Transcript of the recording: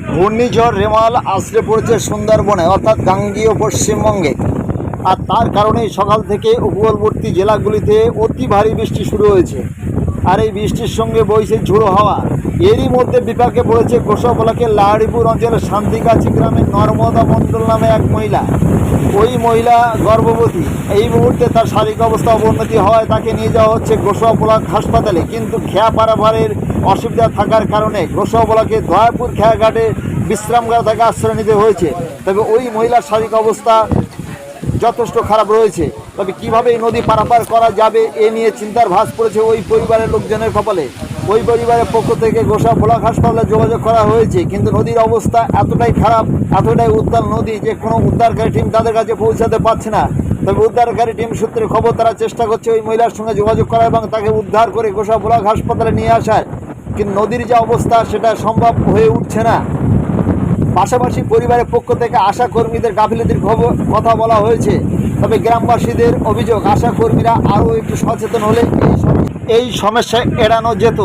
ঘূর্ণিঝড় রেমাল আছড়ে পড়েছে সুন্দরবনে অর্থাৎ গাঙ্গেয় পশ্চিমবঙ্গে। আর তার কারণেই সকাল থেকে উপকূলবর্তী জেলাগুলিতে অতি ভারী বৃষ্টি শুরু হয়েছে। আর এই বৃষ্টির সঙ্গে বইছে ঝোড়ো হাওয়া। এরই মধ্যে বিপাকে পড়েছে গোসা ব্লকের লাহারিপুর অঞ্চলের শান্তিগাছি গ্রামের নর্মদা মণ্ডল নামে এক মহিলা। ওই মহিলা গর্ভবতী। এই মুহূর্তে তার শারীরিক অবস্থা অবনতি হওয়ায় তাকে নিয়ে যাওয়া হচ্ছে গোসা ব্লক হাসপাতালে, কিন্তু খেয়া পারাভারের অসুবিধা থাকার কারণে গোসা ব্লকের দয়াপুর খেয়াঘাটে বিশ্রামগার থেকে আশ্রয় নিতে হয়েছে। তবে ওই মহিলার শারীরিক অবস্থা যথেষ্ট খারাপ রয়েছে। তবে কীভাবে এই নদী পারাপার করা যাবে এ নিয়ে চিন্তার ভাঁজ পড়েছে ওই পরিবারের লোকজনের কপালে। ওই পরিবারের পক্ষ থেকে গোসা ব্লক হাসপাতালে যোগাযোগ করা হয়েছে, কিন্তু নদীর অবস্থা এতটাই খারাপ, এতটাই উত্তাল নদী যে কোনো উদ্ধারকারী টিম তাদের কাছে পৌঁছাতে পারছে না। তবে উদ্ধারকারী টিম সূত্রে খবর তারা চেষ্টা করছে ওই মহিলার সঙ্গে যোগাযোগ করা এবং তাকে উদ্ধার করে গোসা ব্লক হাসপাতালে নিয়ে আসার, কিন্তু নদীর যে অবস্থা সেটা সম্ভব হয়ে উঠছে না। পাশাপাশি পরিবারের পক্ষ থেকে আশা কর্মীদের গাফিলতির কথা বলা হয়েছে। তবে গ্রামবাসীদের অভিযোগ, আশা কর্মীরা আরও একটু সচেতন হলে এই সমস্যা এড়ানো যেত।